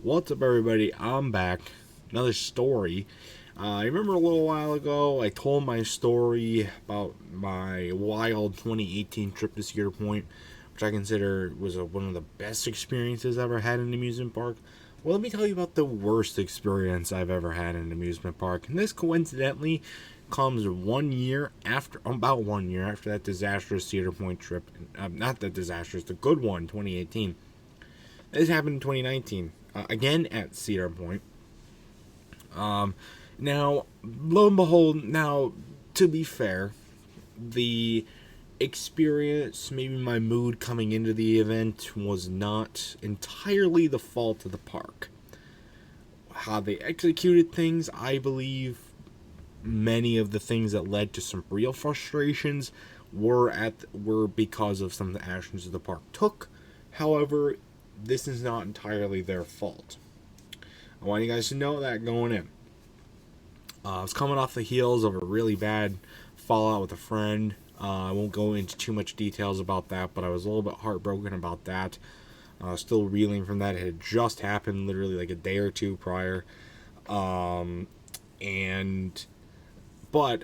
What's up, everybody? I'm back. Another story. I remember a little while ago, I told my story about my wild 2018 trip to Cedar Point, which I consider was one of the best experiences I've ever had in an amusement park. Well, let me tell you about the worst experience I've ever had in an amusement park. And this coincidentally comes about 1 year after that disastrous Cedar Point trip. Not the disastrous, the good one, 2018. This happened in 2019, again at Cedar Point. Now, lo and behold, now, to be fair, the experience, maybe my mood coming into the event, was not entirely the fault of the park. How they executed things, I believe many of the things that led to some real frustrations were because of some of the actions that the park took. However, this is not entirely their fault. I want you guys to know that going in. I was coming off the heels of a really bad fallout with a friend. I won't go into too much details about that, but I was a little bit heartbroken about that. Still reeling from that. It had just happened literally like a day or two prior. But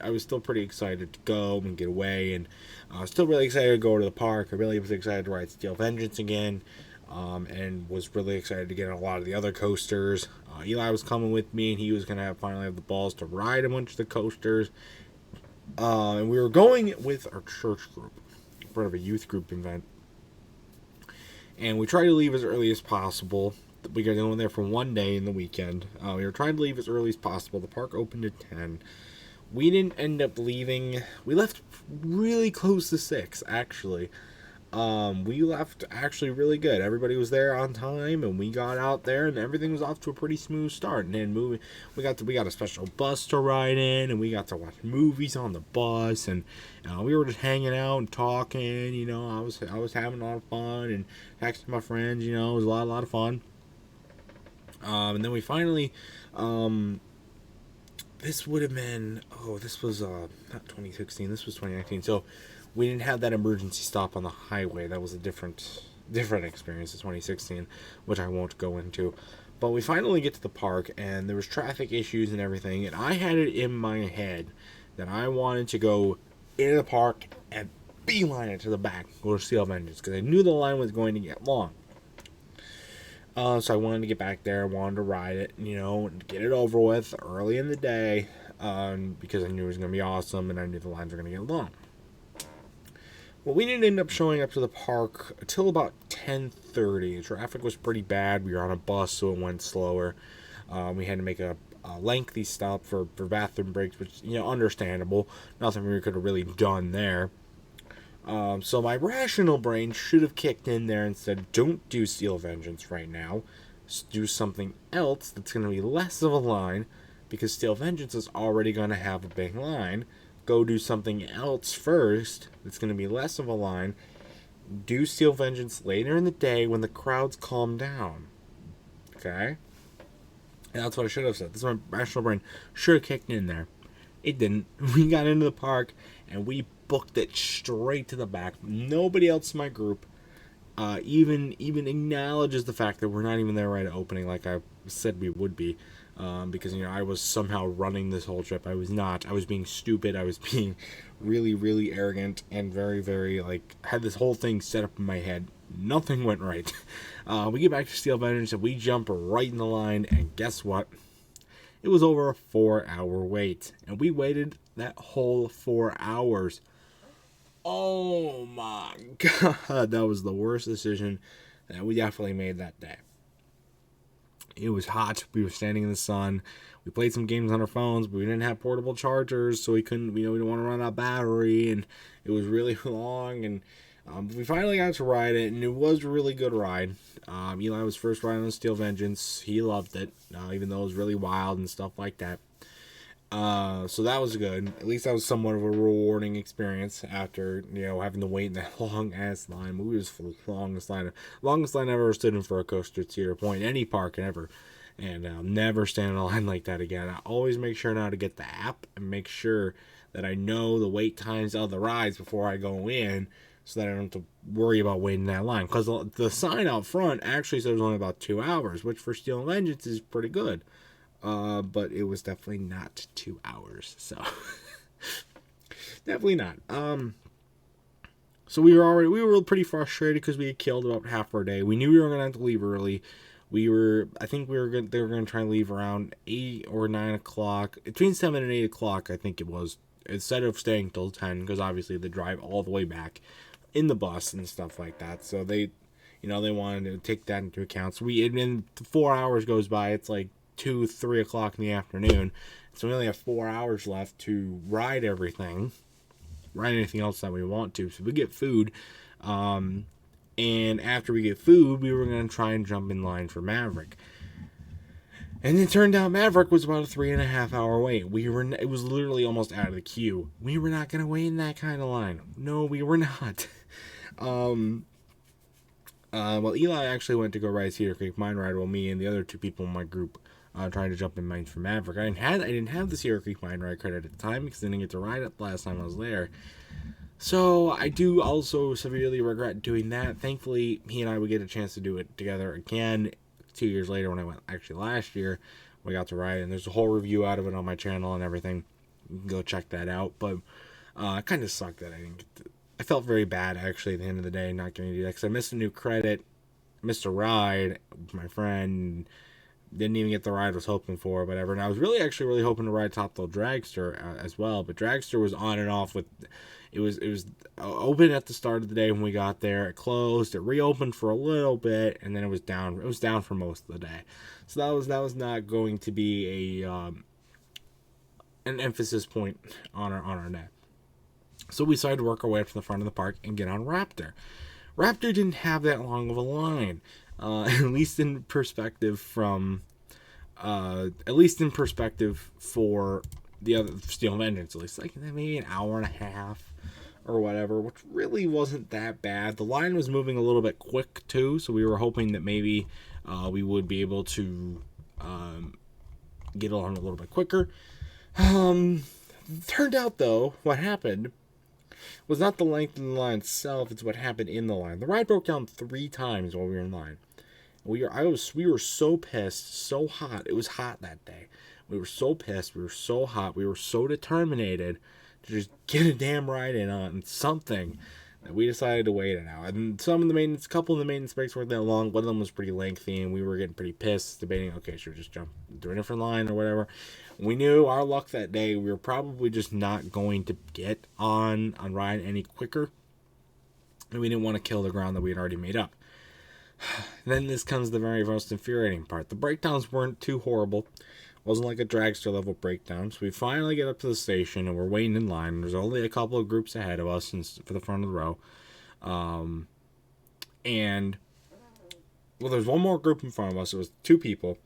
I was still pretty excited to go and get away, and I was still really excited to go to the park. I really was excited to ride Steel Vengeance again. And was really excited to get on a lot of the other coasters. Eli was coming with me, and he was going to finally have the balls to ride a bunch of the coasters. And we were going with our church group, part of a youth group event. And we tried to leave as early as possible. We got going there for one day in the weekend. We were trying to leave as early as possible. The park opened at 10. We didn't end up leaving. We left really close to 6, actually. We left actually really good. Everybody was there on time, and we got out there, and everything was off to a pretty smooth start. And then we got a special bus to ride in, and we got to watch movies on the bus, and we were just hanging out and talking. I was having a lot of fun and texting my friends. It was a lot of fun. And then we finally, this would have been this was not 2016. This was 2019. So. We didn't have that emergency stop on the highway. That was a different experience in 2016, which I won't go into. But we finally get to the park, and there was traffic issues and everything, and I had it in my head that I wanted to go into the park and beeline it to the back, go to Steel Vengeance, because I knew the line was going to get long. So I wanted to get back there, wanted to ride it, and get it over with early in the day, because I knew it was going to be awesome, and I knew the lines were going to get long. Well, we didn't end up showing up to the park until about 10:30. The traffic was pretty bad. We were on a bus, so it went slower. We had to make a lengthy stop for bathroom breaks, which, understandable. Nothing we could have really done there. So my rational brain should have kicked in there and said, don't do Steel Vengeance right now. Do something else that's going to be less of a line, because Steel Vengeance is already going to have a big line. Go do something else first that's going to be less of a line. Do Steel Vengeance later in the day when the crowds calm down. Okay? And that's what I should have said. This is my rational brain should have kicked in there. It didn't. We got into the park, and we booked it straight to the back. Nobody else in my group even acknowledges the fact that we're not even there right at opening like I said we would be. Because, I was somehow running this whole trip. I was not. I was being stupid. I was being really, really arrogant and very, very, had this whole thing set up in my head. Nothing went right. We get back to Steel Vengeance, and we jump right in the line, and guess what? It was over a 4-hour wait, and we waited that whole 4 hours. Oh my God, that was the worst decision that we definitely made that day. It was hot. We were standing in the sun. We played some games on our phones, but we didn't have portable chargers, so we couldn't. We didn't want to run out of battery, and it was really long. And we finally got to ride it, and it was a really good ride. Eli was first riding on Steel Vengeance. He loved it, even though it was really wild and stuff like that. So that was good. At least that was somewhat of a rewarding experience after, having to wait in that long ass line. We was for the longest line I've ever stood in for a coaster at Cedar Point, any park ever. And I'll never stand in a line like that again. I always make sure now to get the app and make sure that I know the wait times of the rides before I go in, so that I don't have to worry about waiting that line. Because the sign out front actually says only about 2 hours, which for Steel and Vengeance is pretty good. But it was definitely not 2 hours, so definitely not. So we were pretty frustrated because we had killed about half our day. We knew we were gonna have to leave early. They were gonna try and leave around 8 or 9 o'clock, between 7 and 8 o'clock, I think it was, instead of staying till 10, because obviously they drive all the way back in the bus and stuff like that. So they wanted to take that into account. So and then 4 hours goes by. It's like 2-3 o'clock in the afternoon. So we only have 4 hours left to ride everything. Ride anything else that we want to. So we get food. And after we get food, we were going to try and jump in line for Maverick. And it turned out Maverick was about a 3.5 hour wait. It was literally almost out of the queue. We were not going to wait in that kind of line. No, we were not. Well, Eli actually went to go ride Cedar Creek Mine Ride, while me and the other 2 people in my group trying to jump in mines for Maverick. I didn't have the Cedar Creek Mine Ride credit at the time because I didn't get to ride it last time I was there. So I do also severely regret doing that. Thankfully, he and I would get a chance to do it together again 2 years later when I went, actually last year, we got to ride it. And there's a whole review out of it on my channel and everything. You can go check that out. But it kind of sucked that I didn't get to. I felt very bad, actually, at the end of the day, not getting to do that. Because I missed a new credit, missed a ride with my friend, didn't even get the ride I was hoping for, whatever. And I was really hoping to ride Top Thrill Dragster as well. But Dragster was on and off with... It was open at the start of the day when we got there. It closed. It reopened for a little bit, and then it was down. It was down for most of the day. So that was not going to be an emphasis point on our day. So we decided to work our way up to the front of the park and get on Raptor. Raptor didn't have that long of a line, at least in perspective for the other Steel and Vengeance, at least like maybe an hour and a half or whatever, which really wasn't that bad. The line was moving a little bit quick too, so we were hoping that maybe we would be able to get along a little bit quicker. Turned out though, what happened was not the length of the line itself, it's what happened in the line. The ride broke down 3 times while we were in line. We were so pissed, so hot. It was hot that day. We were so pissed, we were so hot, we were so determined to just get a damn ride in on something that we decided to wait it out. And couple of the maintenance breaks weren't that long. One of them was pretty lengthy, and we were getting pretty pissed, debating, okay, should we just jump to a different line or whatever. We knew our luck that day, we were probably just not going to get on ride any quicker, and we didn't want to kill the ground that we had already made up. Then this comes the very most infuriating part. The breakdowns weren't too horrible. Wasn't like a dragster level breakdown. So we finally get up to the station and we're waiting in line. There's only a couple of groups ahead of us for the front of the row. And there's one more group in front of us. It was 2 people.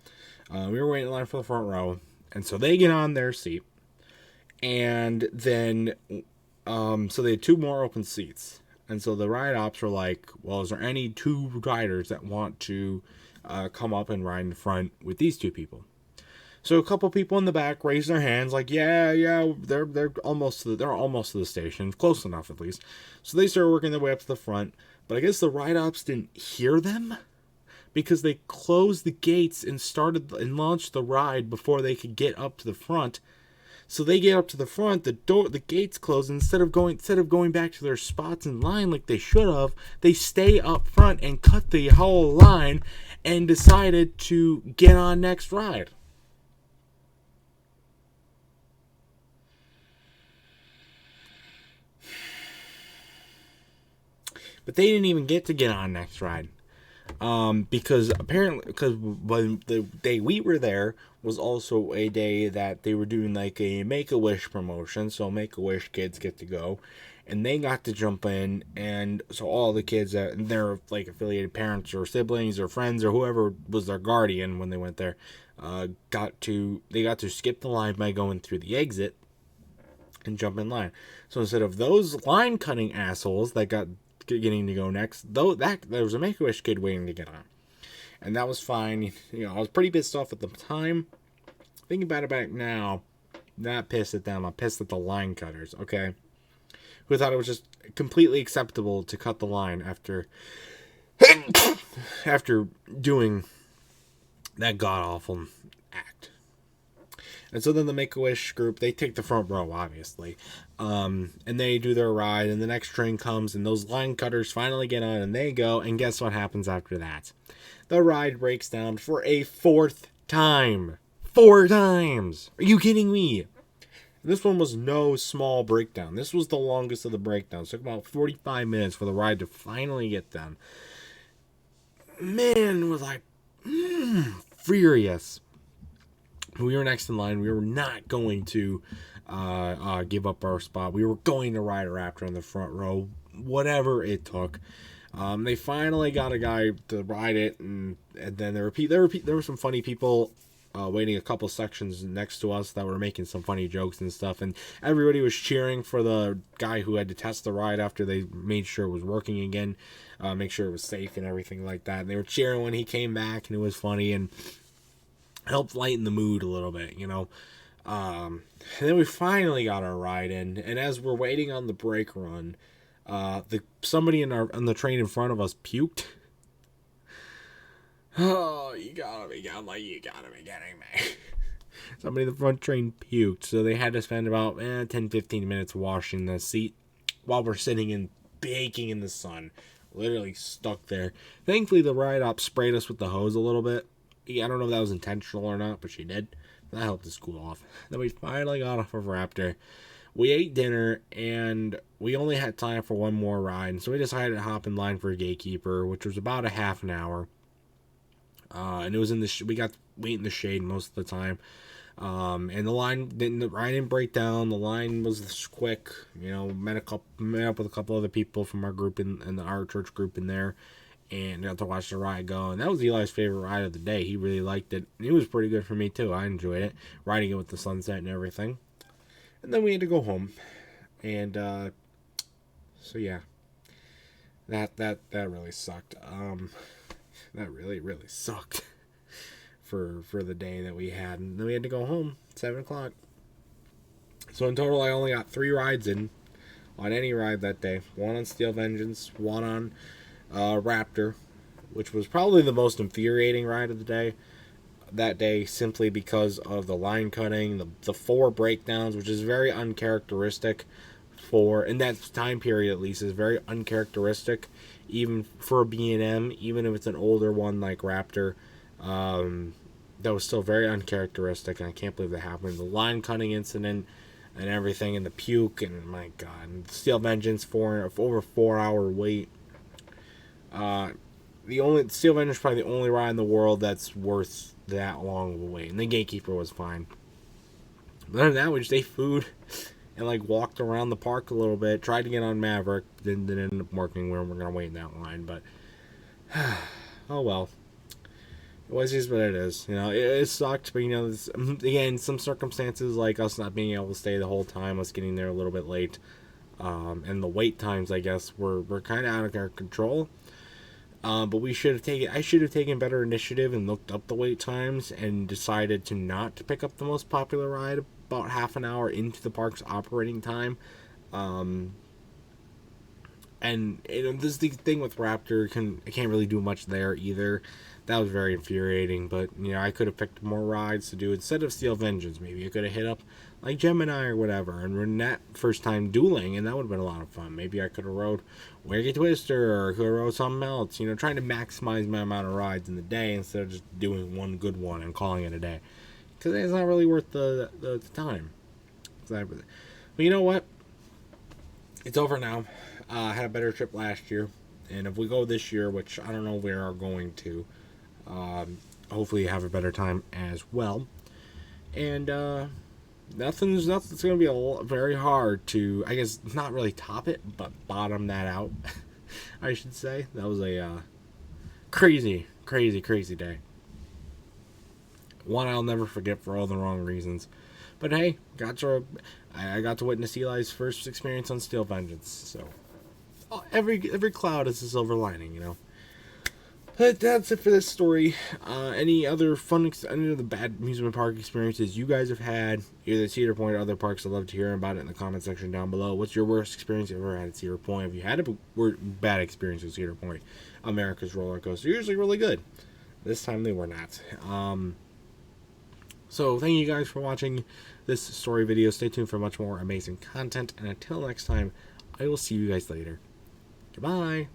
We were waiting in line for the front row. And so they get on their seat. And then, so they had 2 more open seats. And so the ride ops were like, well, is there any 2 riders that want to come up and ride in the front with these 2 people? So a couple people in the back raised their hands, like, yeah, they're almost to the station, close enough at least. So they started working their way up to the front, but I guess the ride ops didn't hear them because they closed the gates and launched the ride before they could get up to the front. So they get up to the front, the gates close, and instead of going back to their spots in line like they should have, they stay up front and cut the whole line and decided to get on next ride. But they didn't even get on next ride. Because the day we were there was also a day that they were doing like a Make-A-Wish promotion. So Make-A-Wish kids get to go. And they got to jump in. And so all the kids, their like affiliated parents or siblings or friends or whoever was their guardian when they went there, got to skip the line by going through the exit and jump in line. So instead of those line cutting assholes that got getting to go next, there was a Make-A-Wish kid waiting to get on, and that was fine. I was pretty pissed off at the time. Thinking about it back now, not pissed at them, I'm pissed at the line cutters. Okay, who thought it was just completely acceptable to cut the line after after doing that god-awful act. And so then the Make-A-Wish group, they take the front row, obviously. And they do their ride, and the next train comes, and those line cutters finally get on, and they go, and guess what happens after that? The ride breaks down for a 4th time. 4 times! Are you kidding me? This one was no small breakdown. This was the longest of the breakdowns. It took about 45 minutes for the ride to finally get done. Man, was I furious. We were next in line. We were not going to give up our spot. We were going to ride a Raptor in the front row, whatever it took. They finally got a guy to ride it, and then there were some funny people waiting a couple sections next to us that were making some funny jokes and stuff, and everybody was cheering for the guy who had to test the ride after they made sure it was working again, make sure it was safe and everything like that. And they were cheering when he came back, and it was funny and helped lighten the mood a little bit, you know. And then we finally got our ride in, and as we're waiting on the brake run, somebody on the train in front of us puked. Oh, you gotta be kidding me. Somebody in the front train puked, so they had to spend about 10-15 minutes washing the seat while we're sitting and baking in the sun. Literally stuck there. Thankfully, the ride op sprayed us with the hose a little bit. I don't know if that was intentional or not, but she did. That helped us cool off. Then we finally got off of Raptor. We ate dinner, and we only had time for one more ride, so we decided to hop in line for a Gatekeeper, which was about a half an hour. And it was we got to wait in the shade most of the time. And the ride didn't break down. The line was quick. You know, met up with a couple other people from our group and our church group in there, and got to watch the ride go. And that was Eli's favorite ride of the day. He really liked it. And it was pretty good for me too. I enjoyed it, riding it with the sunset and everything. And then we had to go home, and so yeah, that really sucked. That really sucked for the day that we had. And then we had to go home at 7 o'clock. So in total, I only got 3 rides in on any ride that day. 1 on Steel Vengeance, 1 on Raptor, which was probably the most infuriating ride of the day that day, simply because of the line cutting, the 4 breakdowns, which is very uncharacteristic for, in that time period at least, is very uncharacteristic, even for a B&M, even if it's an older one like Raptor. That was still very uncharacteristic, and I can't believe that happened. The line cutting incident and everything, and the puke, and my god, and Steel Vengeance for over 4-hour wait. Steel Vengeance is probably the only ride in the world that's worth that long of a wait, and the Gatekeeper was fine. But other than that, we just ate food and walked around the park a little bit. Tried to get on Maverick, didn't end up working. We're gonna wait in that line, but oh well. It was just what it is. You know, it sucked, but you know, again, some circumstances like us not being able to stay the whole time, us getting there a little bit late, and the wait times, I guess, were kind of out of our control. But I should have taken better initiative and looked up the wait times and decided to not pick up the most popular ride about half an hour into the park's operating time. And this is the thing with Raptor, I can't really do much there either. That was very infuriating, but you know, I could have picked more rides to do instead of Steel Vengeance. Maybe I could have hit up like Gemini or whatever and run that first time dueling, and that would have been a lot of fun. Maybe I could have rode Wicked Twister, or could have rode something else, you know, trying to maximize my amount of rides in the day instead of just doing one good one and calling it a day, because it's not really worth the time. But you know what? It's over now. I had a better trip last year, and if we go this year, which I don't know if we are going to, hopefully have a better time as well. And nothing's going to be very hard to, I guess, not really top it, but bottom that out. I should say that was a crazy day. One I'll never forget for all the wrong reasons. But hey, I got to witness Eli's first experience on Steel Vengeance. So every cloud is a silver lining, you know. But that's it for this story. Any other any of the bad amusement park experiences you guys have had, either at Cedar Point or other parks? I'd love to hear about it in the comment section down below. What's your worst experience you ever had at Cedar Point? Have you had a bad experience at Cedar Point? America's roller coaster, usually really good. This time they were not. So thank you guys for watching this story video. Stay tuned for much more amazing content. And until next time, I will see you guys later. Goodbye.